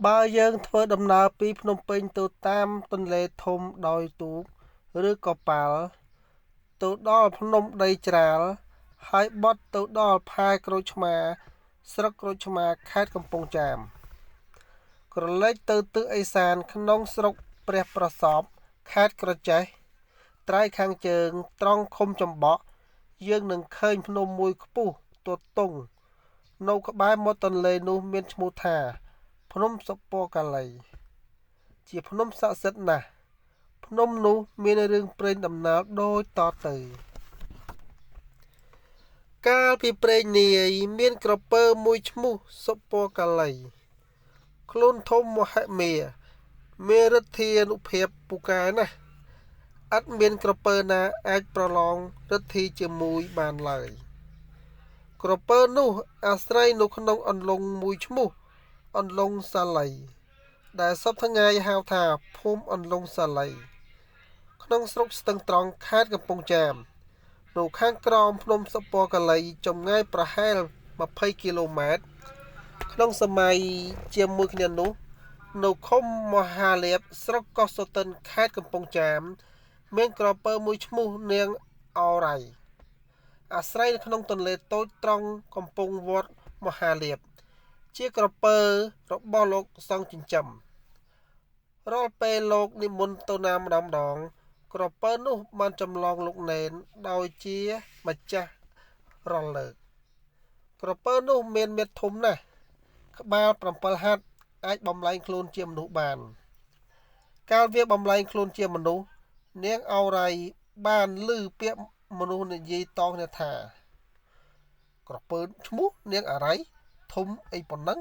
បើយើងធ្វើដំណើរពីភ្នំពេញទៅតាមទន្លេធំដោយទូកឬក៏ប៉ាល់ទៅដល់ភ្នំដីច្រាលហើយបត់ទៅដល់ផែក្រូចឆ្មាស្រុកក្រូចឆ្មាខេត្តកំពង់ចាមក្រឡេកទៅទិសឦសានក្នុងស្រុកព្រះប្រសពខេត្តក្រចេះត្រៃខាងជើងត្រង់ឃុំចំបក់យើងនឹងឃើញភ្នំមួយខ្ពស់ទទុងនៅក្បែរមាត់ទន្លេនោះមានឈ្មោះថាភ្នំសុពណ៌កាឡីជាភ្នំស័ក្តិសិទ្ធិណាស់ភ្នំនោះមានរឿងព្រេងដំណាលដូចតទៅកាលពីព្រេងនាយមានក្រពើមួយឈ្មោះសុពណ៌កាឡីខ្លួនធំមហិមាមានឫទ្ធានុភាពពូកែណាស់ឥតមានក្រពើណាអាចប្រឡងឫទ្ធាជាមួយបានឡើយក្រពើនោះអាស្រ័យនៅក្នុងអន្លង់មួយឈ្មោះអន្លង់សាលីដែលសពថ្ងៃហៅថាភូមិអន្លង់សាលីក្នុងស្រុកស្ទឹងត្រង់ខេត្តកំពង់ចាមនៅខាងក្រោមភ្នំសុពណ៌កាឡីចម្ងាយប្រហែល20គីឡូម៉ែត្រក្នុងសម័យជាមួយគ្នានោះនៅឃុំមហាលាភស្រុកកោះសូទិនខេត្តកំពង់ចាមមានក្រពើមួយឈ្មោះនាងអរ៉ៃអាស្រ័យនៅក្នុងទន្លេតូចត្រង់កំពង់វត្តមហាលាភជាក្រពើរបស់លោកសង្ឃចិញ្ចឹមរាល់ពេលលោកនិមន្តទៅណាម្ដងក្រពើនោះបានចម្លងលោកណេនដោយជាម្ចាស់រាល់លើកក្រពើនោះមានមាឌធំណាស់ក្បាល7ហត្ថអាចបំលែងខ្លួនជាមនុស្សបានកាលវាបំលែងខ្លួនជាមនុស្សនាងអរ៉ៃបានឮពាក្យមនុស្សនិយាយតគ្នាថាក្រពើឈ្មោះនាងអរ៉ៃធំអីប៉ុណ្ណឹង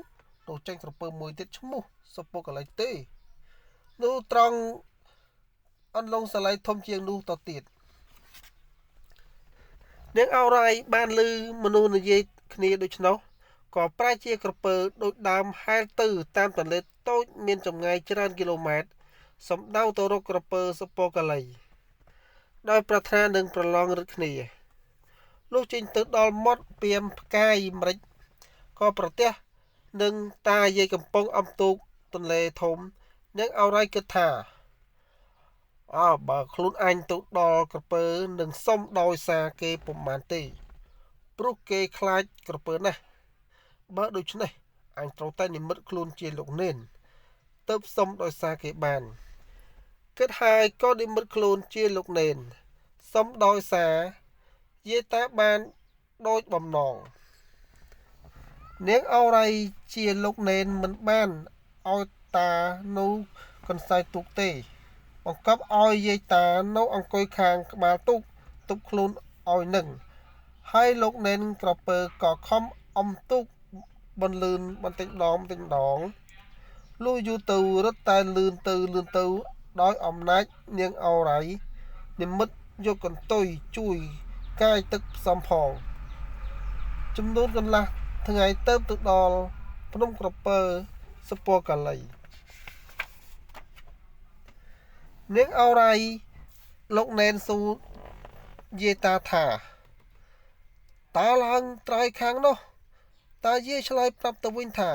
ទៅចេញក្រពើមួយទៀតឈ្មោះសុពណ៌កាឡីទេនោះត្រង់អន្លង់សាលីធំជាងនោះទៅទៀតនាងអរ៉ៃបានឮមនុស្សនិយាយគ្នាដូច្នោះក៏ប្រែជាក្រពើដូចដើមហែលទៅតាមទន្លេតូចមានចម្ងាយច្រើនគីឡូម៉ែត្រសំដៅទៅរកក្រពើសុពណ៌កាឡីដោយប្រាថ្នានឹងប្រឡងរឹតគ្នាលុះចេញទៅដល់មាត់ពាមផ្កាយម្រេចក៏ប្រទះនឹងតាយាយកំពុងអំទូកទន្លេធំនាងអរ៉ៃគិតថាបើខ្លួនអញទៅដល់ក្រពើនឹងសុំដោយសារគេពុំបានទេព្រោះគេខ្លាចក្រពើណាស់បើដូច្នេះអញត្រូវតែនិមិត្តខ្លួនជាលោកនេនទើបសុំដោយសារគេបានគិតហើយក៏និមិត្តខ្លួនជាលោកនេនសុំដោយសារយាយតាបានដូចបំណងនាងអរ៉ៃជាលោកនេនមិនបានឲ្យតានៅកន្សែងទូកទេបង្កប់ឲ្យយាយតានៅអង្គុយខាងក្បាលទូកទប់ខ្លួនឲ្យនឹងហើយលោកនេនក្រពើក៏ខំអំទូកបន្លឿនបន្តិចម្ដងលុះយូរទៅរត់តែលឿនទៅដោយអំណាចនាងអរ៉ៃនិមិត្តយកកន្ទុយជួយកាយទឹកផ្សំផងចំនួនកន្លះថ្ងៃទៅដល់ភ្នំក្រពើសុពណ៌កាឡីនាងអរ៉ៃលោកណែនស៊ូយាយតាថាតាឡើងត្រៃខាងនោះតាយាយឆ្លើយប្រាប់ទៅវិញថា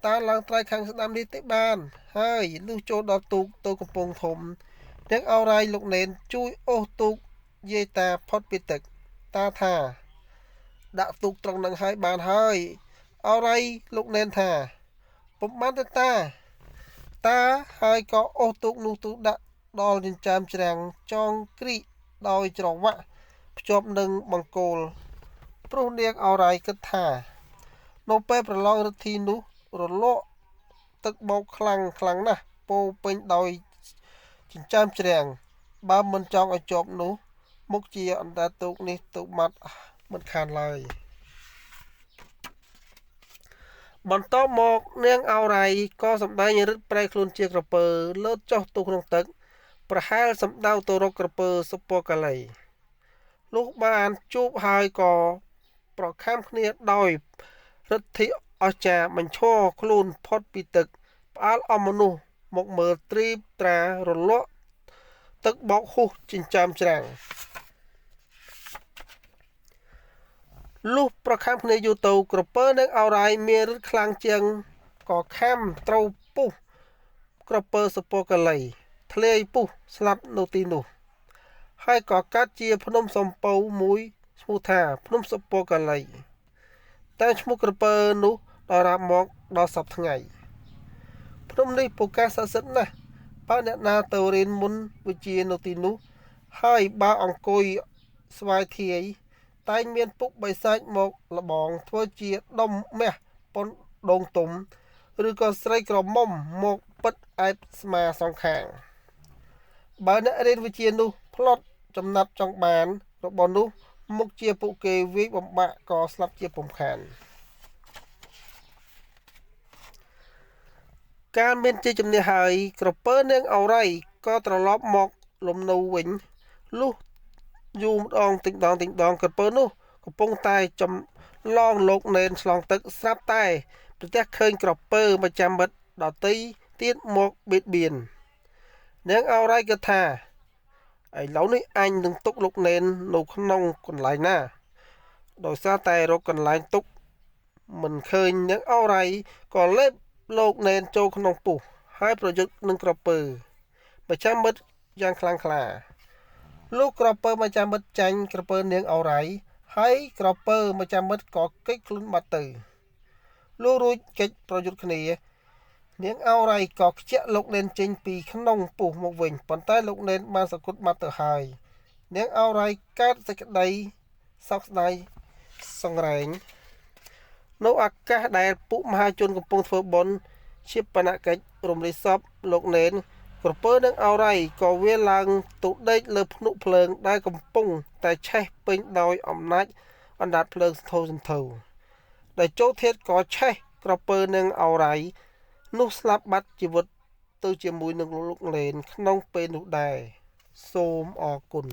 តាឡើងត្រៃខាងស្ដាំនេះទេបានហើយលុះចូលដល់ទូកទៅកំពង់ធំនាងអរ៉ៃលោកណែនជួយអូសទូកយាយតាផុតពីទឹកតាថាដាក់ទូកត្រង់នឹងហើយបានហើយអរ៉ៃលោកណែនថាពុំបានទេតាហើយក៏អូសទូកនោះទៅដាក់ដល់ចិញ្ចើមច្រាំងចងគ្រីកដោយច្រវាក់ភ្ជាប់នឹងបង្គោលព្រោះនាងអរ៉ៃគិតថានៅពេលប្រឡងឫទ្ធីនោះរលកទឹកបោកខ្លាំងណាស់ពោពេញដោយចិញ្ចើមច្រាំងបើមិនចង់ឲ្យជាប់នោះមុខជាអណ្ដាតទូកនេះទៅមាត់មិនខានឡើយបន្ទាប់មកនាងអរ៉ៃក៏សម្ដែងរឹតប្រែខ្លួនជាក្រពើលោតចុះទៅក្នុងទឹកប្រហែលសម្ដៅទៅរកក្រពើសុពណ៌កាឡីលុះបានជួបហើយក៏ប្រខាំគ្នាដោយឫទ្ធិអស្ចារ្យបញ្ឈរខ្លួនផុតពីទឹកផ្អើលអស់មនុស្សមកមើលត្រៀបត្រារលកទឹកបោកហុះចិញ្ចើមច្រាំងលុះប្រខាំគ្នាយូរទៅក្រពើនឹងអរ៉ៃមានឫទ្ធិខ្លាំងជាង ក៏ខាំត្រូវពុះក្រពើសពកលីធ្លាយពុះស្លាប់នៅទីនោះហើយក៏កាត់ជាភ្នំសំពៅមួយឈ្មោះថាភ្នំសពកលីតែឈ្មោះក្រពើនោះដល់រាប់មកដល់សពថ្ងៃភ្នំនេះពូកែស័ក្តិសិទ្ធិណាស់បើអ្នកណាទៅរៀនមុនវិជានៅទីនោះហើយបើអង្គុយស្វាយធាយតែងមានពុកបិសាចមកលបងធ្វើជាដុំមាសប៉ុនដងទុំឬក៏ស្រីក្រមុំមកពិតអែបស្មាសងខាងបើអ្នករៀនវិជានោះផ្លត់ចំណាប់ចង់បានរបស់នោះមុខជាពួកគេវាយបំបាក់ក៏ស្លាប់ជាពំខានកាលមានជាជំនះហើយក្រពើនាងអរ៉ៃក៏ត្រឡប់មកលំនៅវិញលុះយូរម្ដងទិញដងក្រពើនោះកំពុងតែចំឡងលោកណេនឆ្លងទឹកស្រាប់តែប្រទះឃើញក្រពើមកចាំមិត្តដតីទៀតមកបៀតបៀននាងអរ៉ៃក៏ថាឥឡូវនេះអញនឹងទុកលោកណេននៅក្នុងកន្លែងណាដោយសារតែរកកន្លែងទុកមិនឃើញនាងអរ៉ៃក៏លេបលោកណេនចូលក្នុងពុះហើយប្រយុទ្ធនឹងក្រពើមកចាំមិត្តយ៉ាងខ្លាំងក្លាលោកក្រពើមកចាំមិត្តចាញ់ក្រពើនាងអរ៉ៃហើយក្រពើមកចាំមិត្តក៏គេចខ្លួនបាត់ទៅលោករួចគេចប្រយុទ្ធគ្នានាងអរ៉ៃក៏ខ្ជាក់លោកណេនចេញពីក្នុងពុះមកវិញប៉ុន្តែលោកណេនបានសគត់បាត់ទៅហើយនាងអរ៉ៃកើតសេចក្តីសោកស្ដាយសង្រែងនៅអាកាសដែលពួកមហាជនកំពុងធ្វើបុណ្យជាបណកិច្ចរំលឹកសពលោកណេនក្រពើនឹងអរ៉ៃក៏វាឡើងទៅដេកលើភ្នក់ភ្លើងដែលកំពុងតែឆេះពេញដោយអំណាចអណ្ដាតភ្លើងសន្ធោដែលចូលធាតុក៏ឆេះក្រពើនឹងអរ៉ៃនោះស្លាប់បាត់ជីវិតទៅជាមួយនឹងលោកណេនក្នុងពេលនោះដែរសូមអរគុណ